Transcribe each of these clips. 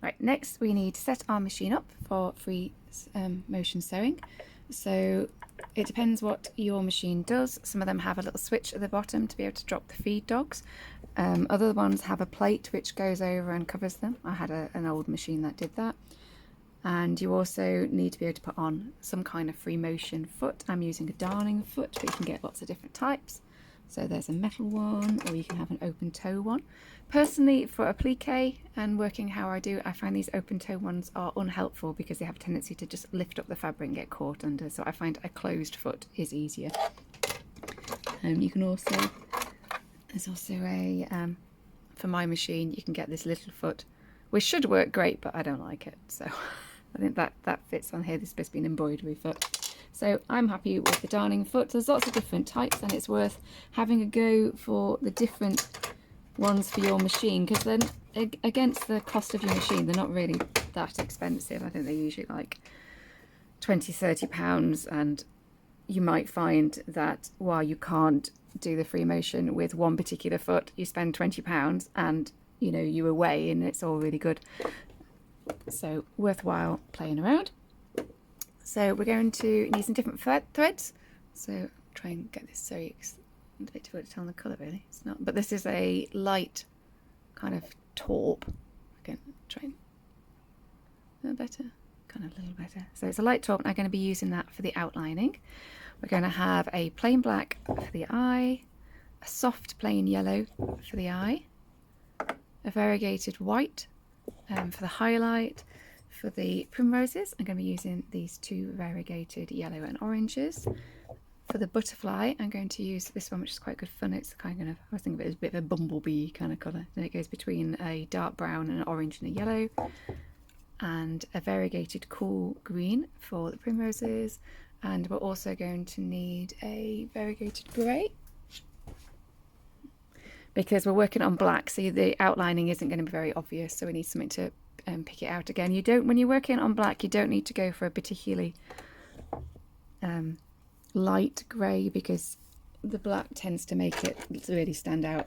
Right, next we need to set our machine up for free motion sewing. So it depends what your machine does. Some of them have a little switch at the bottom to be able to drop the feed dogs. Other ones have a plate which goes over and covers them. I had an old machine that did that. And you also need to be able to put on some kind of free motion foot. I'm using a darning foot, but you can get lots of different types. So there's a metal one, or you can have an open toe one. Personally, for applique and working how I do, I find these open toe ones are unhelpful because they have a tendency to just lift up the fabric and get caught under. So I find a closed foot is easier. You can also, there's also a, for my machine, you can get this little foot, which should work great, but I don't like it. So I think that fits on here. This is supposed to be an embroidery foot. So I'm happy with the darning foot. There's lots of different types, and it's worth having a go for the different ones for your machine, because then against the cost of your machine, they're not really that expensive. I think they're usually like £20–30, and you might find that while you can't do the free motion with one particular foot, you spend £20 and you know you're away and it's all really good. So worthwhile playing around. So we're going to need some different threads. So try and get this so it's a bit difficult to tell the colour really. It's not, but this is a light kind of taupe. Again, try and a little better, kind of a little better. So it's a light taupe, and I'm going to be using that for the outlining. We're going to have a plain black for the eye, a soft plain yellow for the eye, a variegated white for the highlight. For the primroses, I'm going to be using these two variegated yellow and oranges. For the butterfly, I'm going to use this one, which is quite good fun. It's kind of, I was thinking of it as a bit of a bumblebee kind of colour. And it goes between a dark brown and an orange and a yellow. And a variegated cool green for the primroses. And we're also going to need a variegated grey, because we're working on black, so the outlining isn't going to be very obvious, so we need something to pick it out. Again, you don't, when you're working on black, you don't need to go for a particularly light grey, because the black tends to make it really stand out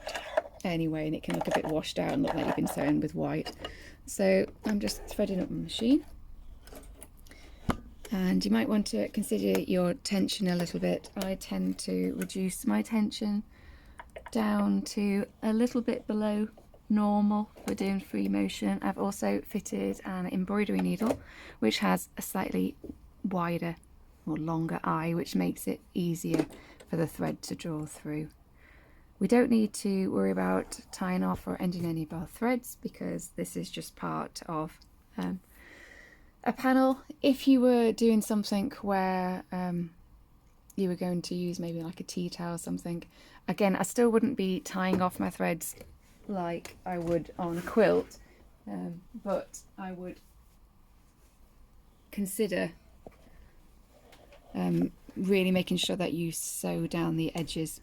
anyway, and it can look a bit washed out and look like you've been sewing with white. So I'm just threading up my machine, and you might want to consider your tension a little bit. I tend to reduce my tension down to a little bit below normal for doing free motion. I've also fitted an embroidery needle which has a slightly wider or longer eye, which makes it easier for the thread to draw through. We don't need to worry about tying off or ending any of our threads, because this is just part of a panel. If you were doing something where you were going to use maybe like a tea towel or something, again, I still wouldn't be tying off my threads like I would on a quilt, but I would consider really making sure that you sew down the edges,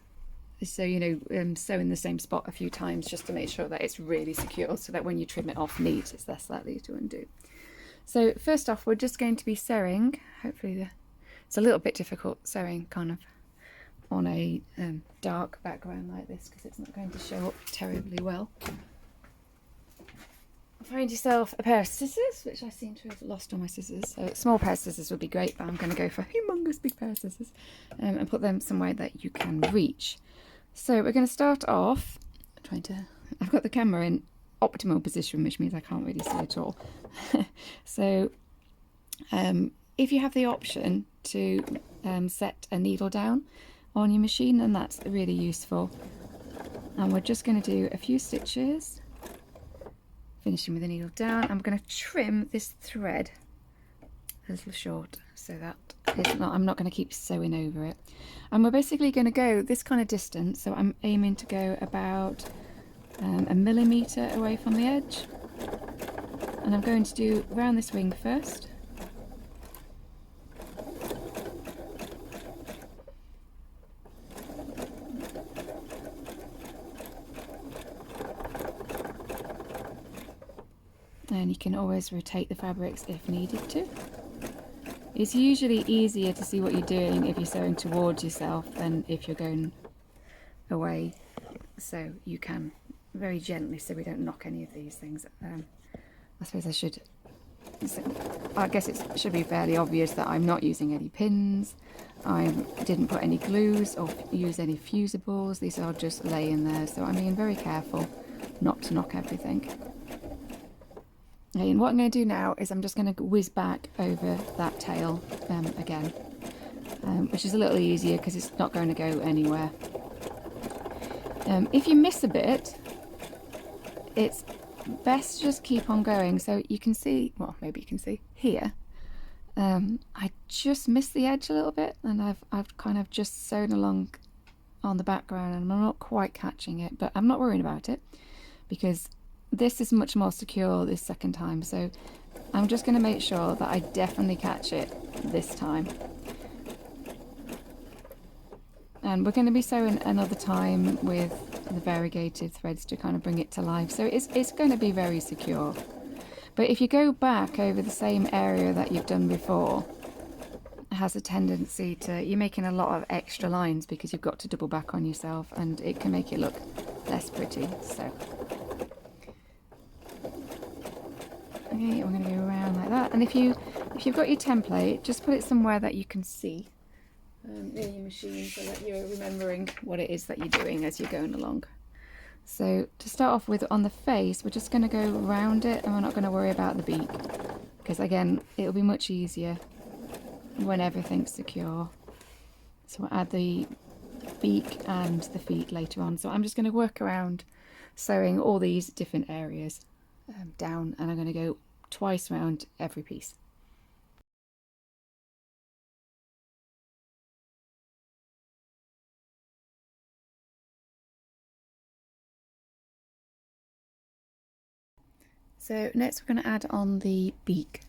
so you know, sew in the same spot a few times just to make sure that it's really secure, so that when you trim it off neat, it's less likely to undo. So first off, we're just going to be sewing, hopefully it's a little bit difficult sewing kind of on a dark background like this, because it's not going to show up terribly well. Find yourself a pair of scissors, which I seem to have lost all my scissors. So a small pair of scissors would be great, but I'm going to go for a humongous big pair of scissors and put them somewhere that you can reach. So we're going to start off trying to, I've got the camera in optimal position, which means I can't really see at all. So if you have the option to set a needle down on your machine, then that's really useful. And we're just going to do a few stitches, finishing with the needle down. I'm going to trim this thread a little short, so that it's not, I'm not going to keep sewing over it. And we're basically going to go this kind of distance, so I'm aiming to go about a millimetre away from the edge, and I'm going to do around this wing first. And you can always rotate the fabrics if needed to. It's usually easier to see what you're doing if you're sewing towards yourself than if you're going away, so you can very gently, so we don't knock any of these things. I suppose I should, I guess it should be fairly obvious that I'm not using any pins. I didn't put any glues or use any fusibles. These are just laying there, so I'm being very careful not to knock everything. Okay, and what I'm going to do now is I'm just going to whiz back over that tail again, which is a little easier because it's not going to go anywhere. If you miss a bit, it's best to just keep on going. So you can see, well, maybe you can see here, I just missed the edge a little bit, and I've kind of just sewn along on the background, and I'm not quite catching it, but I'm not worrying about it because this is much more secure this second time. So I'm just going to make sure that I definitely catch it this time. And we're going to be sewing another time with the variegated threads to kind of bring it to life. So it's going to be very secure. But if you go back over the same area that you've done before, it has a tendency to, you're making a lot of extra lines because you've got to double back on yourself, and it can make it look less pretty. So, okay, I'm going to go around like that. And if you've got your template, just put it somewhere that you can see near your machine so that you're remembering what it is that you're doing as you're going along. So to start off with, on the face, we're just going to go around it, and we're not going to worry about the beak because, again, it'll be much easier when everything's secure. So we'll add the beak and the feet later on. So I'm just going to work around sewing all these different areas down, and I'm going to go twice around every piece. So next we're going to add on the beak.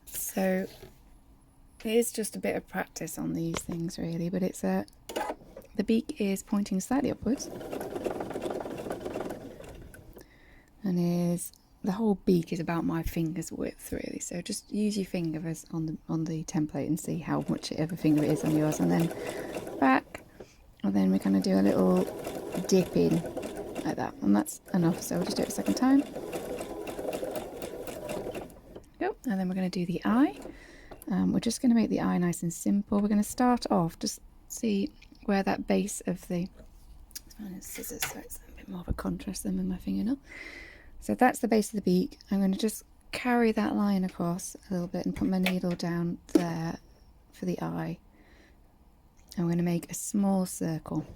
So it is just a bit of practice on these things really, but it's the beak is pointing slightly upwards, and the whole beak is about my finger's width really. So just use your fingers on the template and see how much of a finger it is on yours, and then back, and then we're going to do a little dip in like that, and that's enough. So we'll just do it a second time. And then we're going to do the eye. We're just going to make the eye nice and simple. We're going to start off, just see where that base of the scissors, so it's a bit more of a contrast than with my fingernail. So that's the base of the beak. I'm going to just carry that line across a little bit and put my needle down there for the eye. I'm going to make a small circle.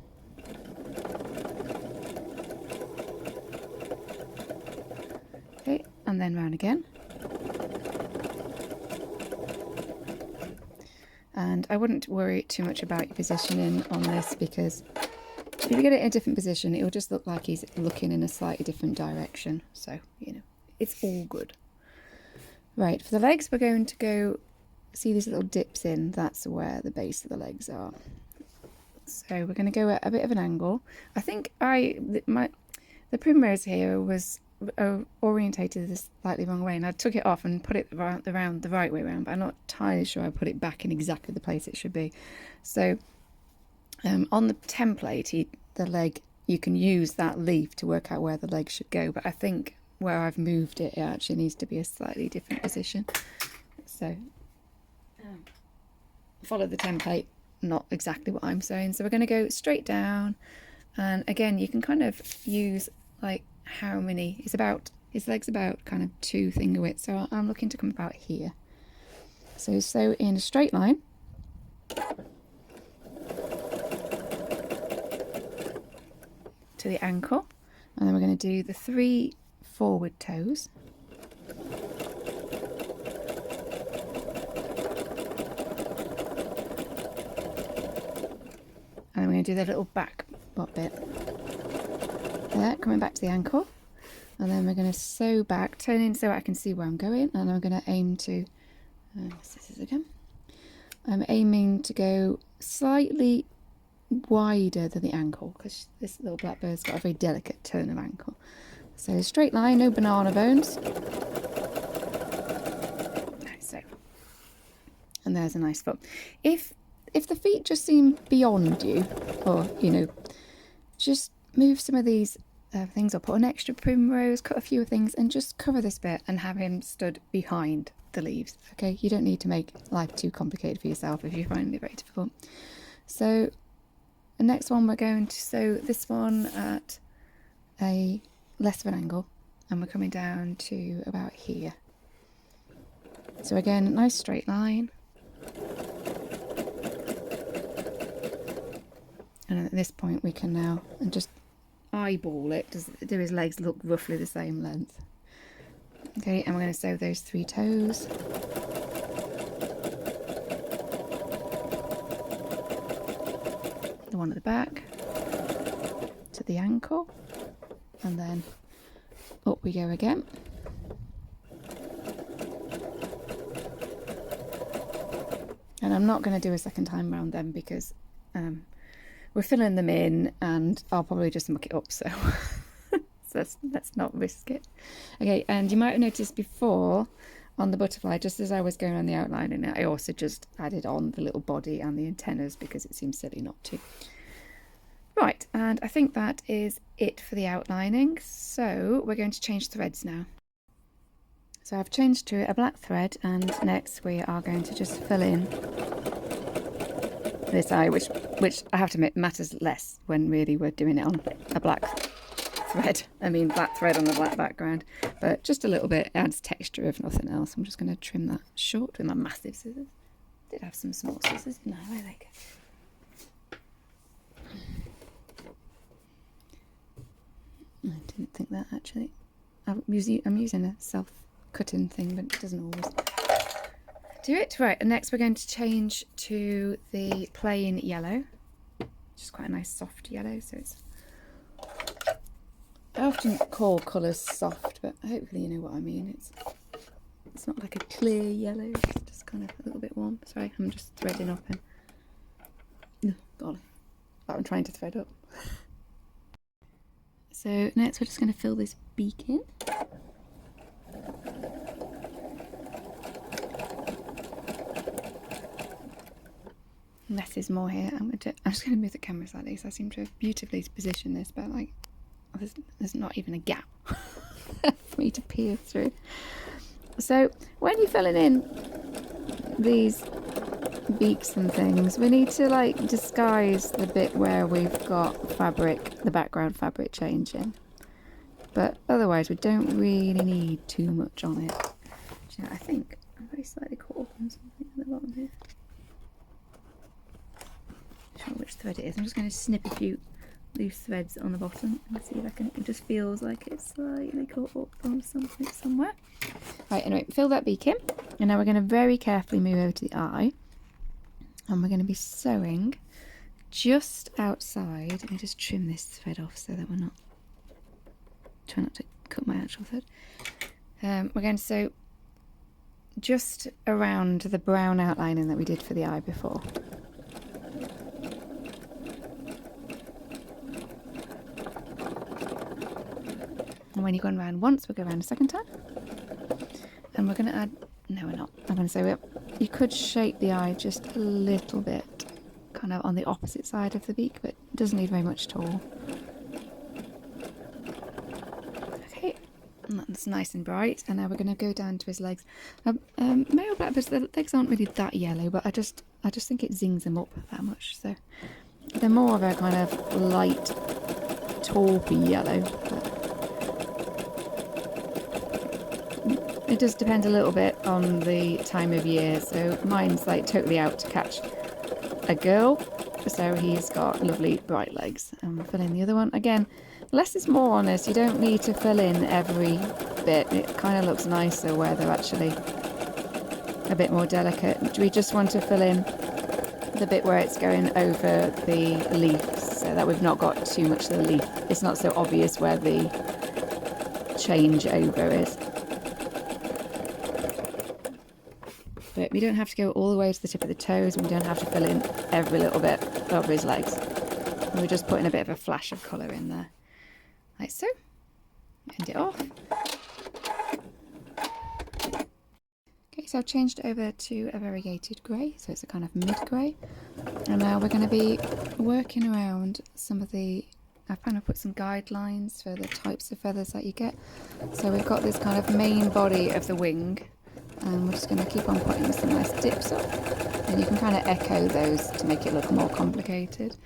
Okay, and then round again. And I wouldn't worry too much about your positioning on this, because if you get it in a different position, it will just look like he's looking in a slightly different direction. So, you know, it's all good. Right, for the legs, we're going to go, see these little dips in, that's where the base of the legs are. So we're going to go at a bit of an angle. I think the Primrose here was orientated this slightly wrong way, and I took it off and put it around the right way around, but I'm not entirely sure I put it back in exactly the place it should be. So on the template, the leg, you can use that leaf to work out where the leg should go, but I think where I've moved it, it actually needs to be a slightly different position. So follow the template, not exactly what I'm sewing. So we're going to go straight down, and again you can kind of use like how many, his leg's about kind of 2 finger widths, so I'm looking to come about here. So sew in a straight line to the ankle, and then we're going to do the 3 forward toes. And then we're going to do the little back bit there, coming back to the ankle, and then we're going to sew back, turn in so I can see where I'm going, and I'm going to aim to, scissors again, I'm aiming to go slightly wider than the ankle, because this little blackbird's got a very delicate turn of ankle. So straight line, no banana bones. So, and there's a nice foot. If the feet just seem beyond you, or you know, just move some of these things. I'll put an extra primrose, cut a few things, and just cover this bit and have him stood behind the leaves. Okay, you don't need to make life too complicated for yourself if you find it very difficult. So the next one, we're going to sew this one at a less of an angle, and we're coming down to about here. So again, nice straight line. And at this point we can now just eyeball it. Do his legs look roughly the same length? Okay, and we're going to sew those 3 toes. The one at the back to the ankle, and then up we go again. And I'm not going to do a second time round them because we're filling them in and I'll probably just muck it up, so let's not risk it. Okay, and you might have noticed before on the butterfly, just as I was going on the outlining, I also just added on the little body and the antennas because it seems silly not to. Right, and I think that is it for the outlining, so we're going to change threads now. So I've changed to a black thread, and next we are going to just fill in this eye, which I have to admit matters less when really we're doing it on a black thread. I mean black thread on a black background, but just a little bit adds texture if nothing else. I'm just going to trim that short with my massive scissors. Did have some small scissors? No, I like it. I didn't think that actually. I'm using a self-cutting thing, but it doesn't always do it. Right, and next we're going to change to the plain yellow, which is quite a nice soft yellow. So I often call colours soft, but hopefully you know what I mean. It's not like a clear yellow, it's just kind of a little bit warm. Sorry, I'm just threading up and oh, golly, I'm trying to thread up. So next we're just going to fill this beak in. Less is more here. I'm just going to move the camera slightly because I seem to have beautifully positioned this, but like there's not even a gap for me to peer through. So when you're filling in these beaks and things, we need to like disguise the bit where we've got fabric, the background fabric changing, but otherwise we don't really need too much on it. You know, I think I'm very slightly caught up on something at the bottom here. Not sure which thread it is. I'm just going to snip a few loose threads on the bottom and see if I can. It just feels like it's slightly caught up on something somewhere. Right, anyway, fill that beak in, and now we're going to very carefully move over to the eye. And we're going to be sewing just outside. Let me just trim this thread off so that we're not, try not to cut my actual thread. We're going to sew just around the brown outlining that we did for the eye before. And when you've gone around once, we'll go around a second time. And we're going to add, no we're not, I'm going to sew it. You could shape the eye just a little bit, kind of on the opposite side of the beak, but it doesn't need very much at all. Okay, and that's nice and bright. And now we're going to go down to his legs. Male blackbirds, the legs aren't really that yellow, but I just think it zings them up that much. So they're more of a kind of light, taupey yellow. It does depend a little bit on the time of year, so mine's like totally out to catch a girl, so he's got lovely bright legs. And we'll fill in the other one. Again, less is more on this. You don't need to fill in every bit. It kind of looks nicer where they're actually a bit more delicate. We just want to fill in the bit where it's going over the leaf so that we've not got too much of the leaf. It's not so obvious where the change over is. But we don't have to go all the way to the tip of the toes, and we don't have to fill in every little bit over his legs. We're just putting a bit of a flash of colour in there, like so. End it off. Okay, so I've changed over to a variegated grey, so it's a kind of mid-grey. And now we're going to be working around some of the I've kind of put some guidelines for the types of feathers that you get. So we've got this kind of main body of the wing, and we're just going to keep on putting some nice dips up, and you can kind of echo those to make it look more complicated.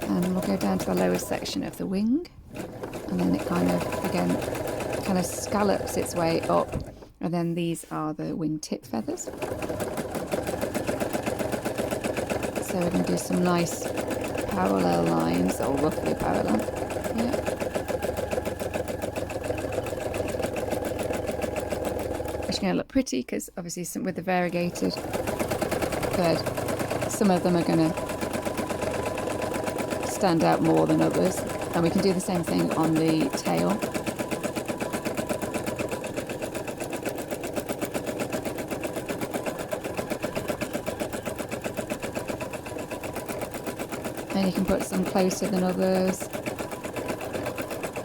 And we'll go down to the lowest section of the wing, and then it kind of, again, kind of scallops its way up, and then these are the wingtip feathers. So we're going to do some nice parallel lines, or roughly parallel. Yeah. It's going to look pretty because obviously with the variegated thread, some of them are going to stand out more than others, and we can do the same thing on the tail. And you can put some closer than others.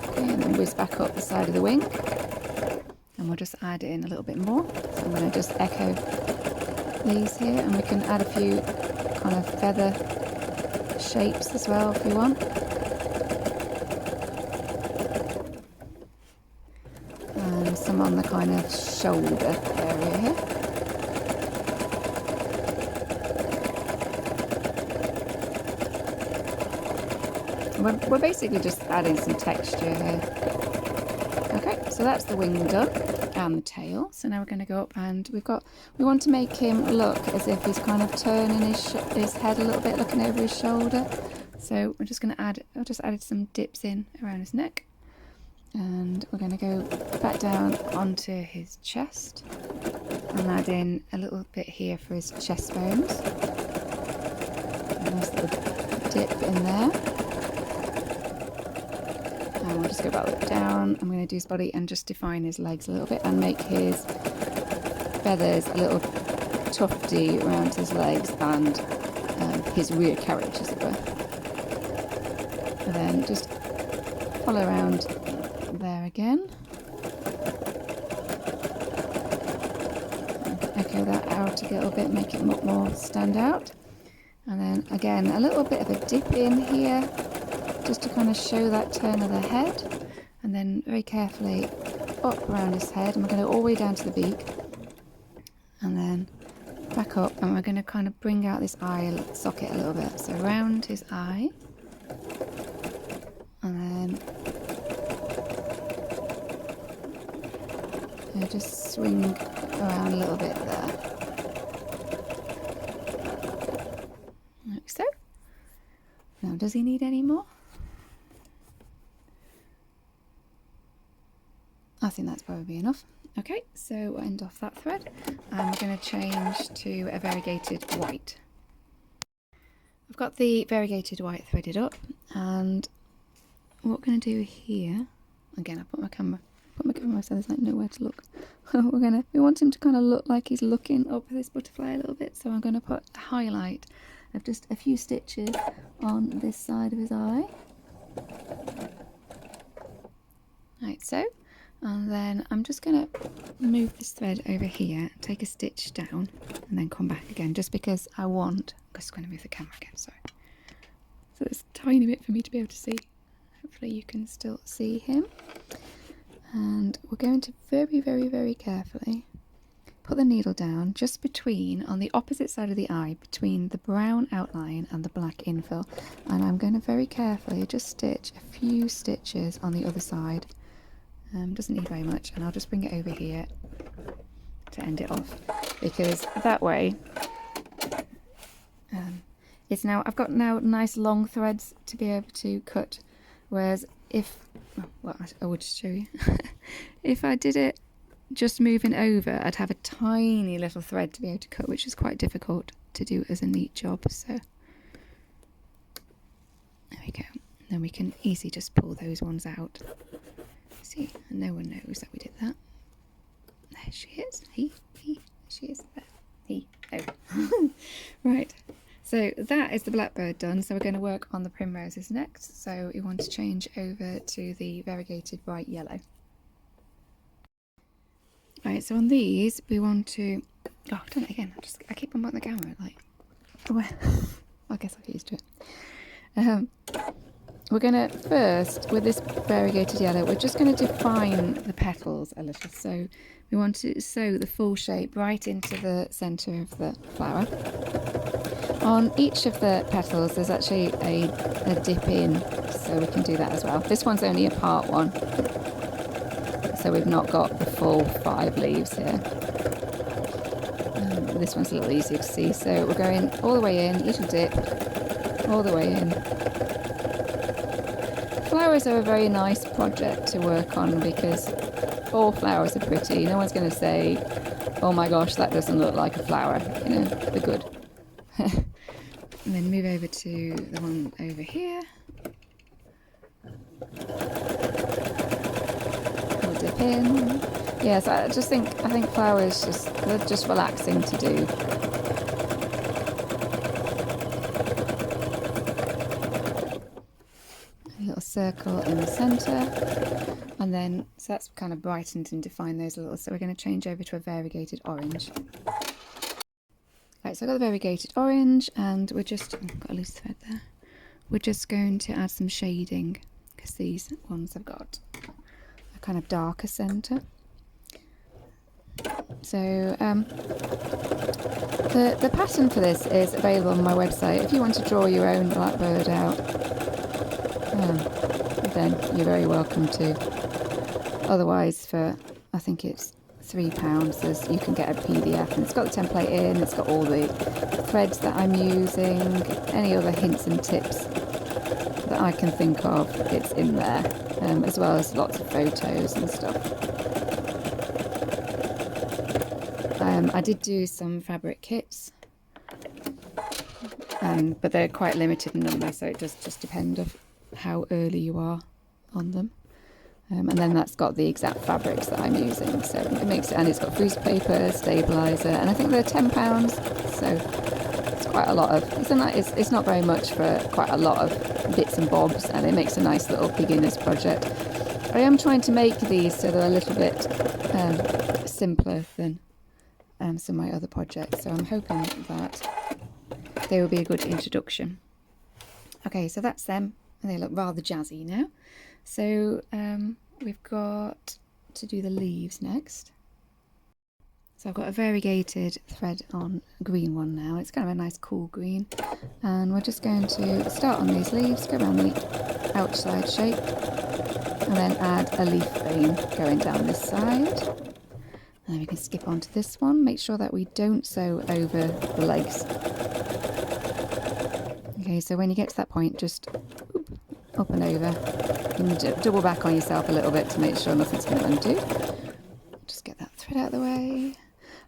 Okay, and then whiz back up the side of the wing. And we'll just add in a little bit more. So I'm going to just echo these here, and we can add a few kind of feather shapes as well if we want. And some on the kind of shoulder area here. We're basically just adding some texture here. Okay, so that's the wing done, and the tail. So now we're going to go up, and we want to make him look as if he's kind of turning his head a little bit, looking over his shoulder. So we're just going to I've just added some dips in around his neck, and we're going to go back down onto his chest and add in a little bit here for his chest bones. A nice little dip in there. And we'll just go back down. I'm going to do his body and just define his legs a little bit and make his feathers a little tufty around his legs and his rear carriage, as it were. And then just follow around there again. Echo that out a little bit, make it look more stand out. And then again, a little bit of a dip in here, just to kind of show that turn of the head, and then very carefully up around his head, and we're going to go all the way down to the beak, and then back up, and we're going to kind of bring out this eye socket a little bit, so around his eye, and then just swing around a little bit there, like so. Now, does he need any more? I think that's probably enough. Okay, so we'll end off that thread, and we're going to change to a variegated white. I've got the variegated white threaded up, and what we're going to do here, again, I put my camera so there's like nowhere to look. We want him to kind of look like he's looking up at this butterfly a little bit, so I'm going to put a highlight of just a few stitches on this side of his eye. Like so. And then I'm just going to move this thread over here, take a stitch down, and then come back again, just because I'm just going to move the camera again, sorry. So there's a tiny bit for me to be able to see. Hopefully you can still see him. And we're going to very, very, very carefully put the needle down just on the opposite side of the eye, between the brown outline and the black infill. And I'm going to very carefully just stitch a few stitches on the other side. Doesn't need very much, and I'll just bring it over here to end it off, because that way I've got nice long threads to be able to cut, whereas I would just show you if I did it just moving over, I'd have a tiny little thread to be able to cut, which is quite difficult to do as a neat job. So there we go, and then we can easily just pull those ones out. See, and no one knows that we did that. There she is. She is there. Right, so that is the blackbird done. So we're going to work on the primroses next. So we want to change over to the variegated bright yellow. Right, so on these we want to, I've done it again. I keep on putting the camera like, I guess I've used it. we're going to first, with this variegated yellow, we're just going to define the petals a little. So we want to sew the full shape right into the centre of the flower. On each of the petals there's actually a dip in, so we can do that as well. This one's only a part one, so we've not got the full 5 leaves here. This one's a little easier to see, so we're going all the way in, little dip, all the way in. Flowers are a very nice project to work on because all flowers are pretty. No one's going to say, oh my gosh, that doesn't look like a flower. You know, they're good. And then move over to the one over here. We'll dip in. Yes, I think flowers they're just relaxing to do. A little circle in the centre, and then so that's kind of brightened and defined those little. So we're going to change over to a variegated orange. Right, so I've got the variegated orange, and we're just got a loose thread there. We're just going to add some shading because these ones have got a kind of darker centre. So the pattern for this is available on my website. If you want to draw your own blackbird out, then you're very welcome to. Otherwise, for I think it's £3, you can get a PDF, and it's got the template in, it's got all the threads that I'm using, any other hints and tips that I can think of, it's in there, as well as lots of photos and stuff. I did do some fabric kits, but they're quite limited in number, so it does just depend on how early you are on them. And then that's got the exact fabrics that I'm using, so it makes it, and it's got freeze paper, stabiliser, and I think they're £10, so it's quite a lot of, it's not very much for quite a lot of bits and bobs, and it makes a nice little beginner's project. I am trying to make these so they're a little bit simpler than some of my other projects, so I'm hoping that they will be a good introduction. Okay, so that's them, and they look rather jazzy now. So we've got to do the leaves next. So I've got a variegated thread on a green one now. It's kind of a nice cool green, and we're just going to start on these leaves, go around the outside shape, and then add a leaf vein going down this side. And then we can skip on to this one. Make sure that we don't sew over the legs. Okay, so when you get to that point, just up and over. You can double back on yourself a little bit to make sure nothing's going to undo. Just get that thread out of the way.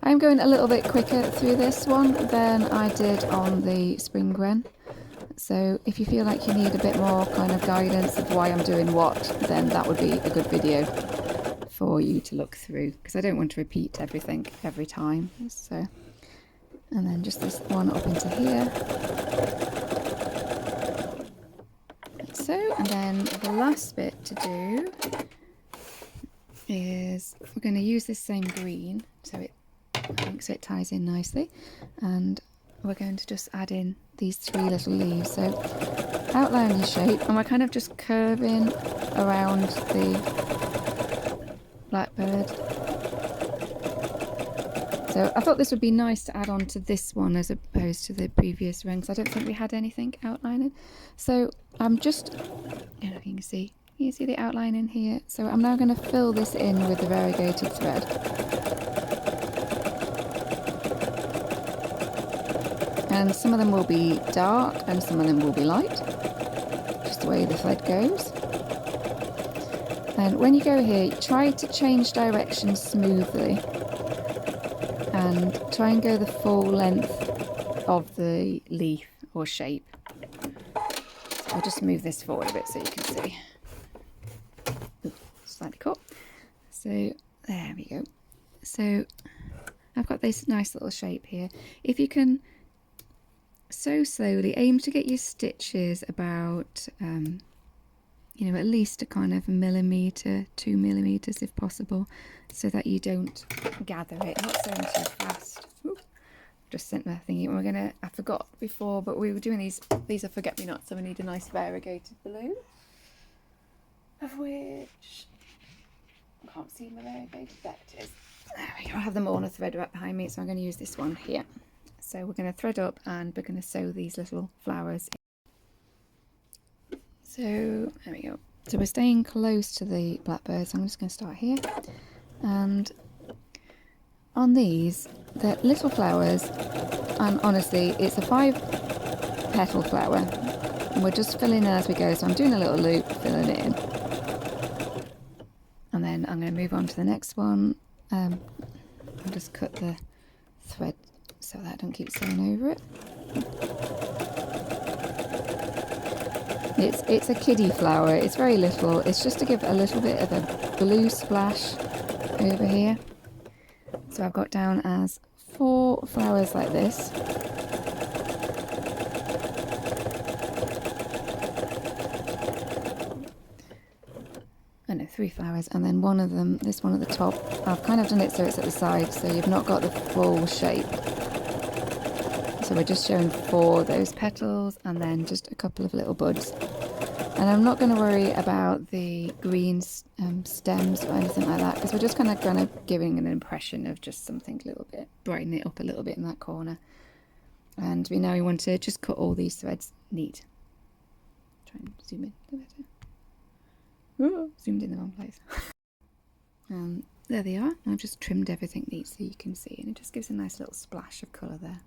I'm going a little bit quicker through this one than I did on the spring wren. So if you feel like you need a bit more kind of guidance of why I'm doing what, then that would be a good video for you to look through, because I don't want to repeat everything every time. So, and then just this one up into here. So, and then the last bit to do is we're going to use this same green, so it ties in nicely, and we're going to just add in these 3 little leaves. So outline your shape, and we're kind of just curving around the blackbird. So I thought this would be nice to add on to this one as opposed to the previous one, because I don't think we had anything outlining. So I'm just, I don't know if you can see the outline in here. So I'm now going to fill this in with the variegated thread. And some of them will be dark and some of them will be light, just the way the thread goes. And when you go here, try to change direction smoothly and try and go the full length of the leaf or shape. So I'll just move this forward a bit so you can see. Ooh, slightly caught. So there we go. So I've got this nice little shape here. If you can sew slowly, aim to get your stitches about you know, at least a kind of 1 millimetre, 2 millimetres if possible, so that you don't gather it. Not sewing too fast. Ooh. just sent my thingy. We're gonna, I forgot before, but we were doing these are forget-me-nots, so we need a nice variegated balloon, of which I can't see my variegated, there it is. There we go. I have them all on a thread right behind me, so I'm going to use this one here. So we're going to thread up and we're going to sew these little flowers in. So there we go. So we're staying close to the blackbird, so I'm just going to start here. And on these, they're little flowers, and honestly, it's a 5-petal flower. And we're just filling in as we go, so I'm doing a little loop, filling it in. And then I'm going to move on to the next one. I'll just cut the thread so that I don't keep sewing over it. It's a kiddie flower. It's very little. It's just to give a little bit of a blue splash over here. So I've got down as 4 flowers like this. Oh no, 3 flowers, and then one of them, this one at the top, I've kind of done it so it's at the side, so you've not got the full shape. So we're just showing 4 of those petals, and then just a couple of little buds. And I'm not going to worry about the green stems or anything like that, because we're just kind of giving an impression of just something a little bit, brighten it up a little bit in that corner. And we now want to just cut all these threads neat. Try and zoom in a bit better. Ooh, zoomed in the wrong place. There they are. I've just trimmed everything neat so you can see, and it just gives a nice little splash of colour there.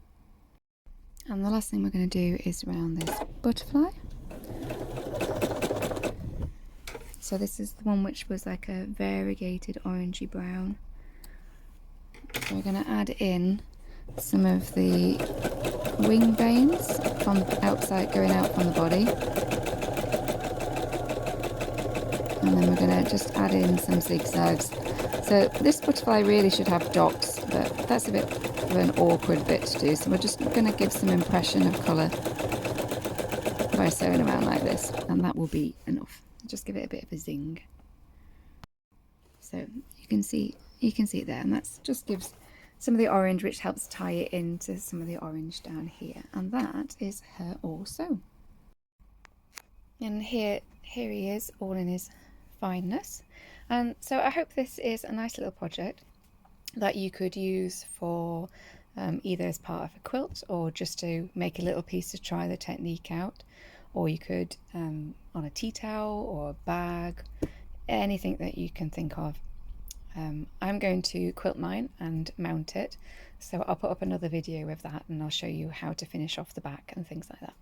And the last thing we're going to do is round this butterfly. So this is the one which was like a variegated orangey brown. So we're going to add in some of the wing veins from outside, going out from the body. And then we're going to just add in some zigzags. So this butterfly really should have dots, but that's a bit of an awkward bit to do. So we're just going to give some impression of colour by sewing around like this, and that will be enough. Just give it a bit of a zing. So you can see it there, and that just gives some of the orange, which helps tie it into some of the orange down here. And that is her also. And here he is, all in his fineness. And so I hope this is a nice little project that you could use for either as part of a quilt, or just to make a little piece to try the technique out, or you could on a tea towel or a bag, anything that you can think of. I'm going to quilt mine and mount it, so I'll put up another video of that, and I'll show you how to finish off the back and things like that.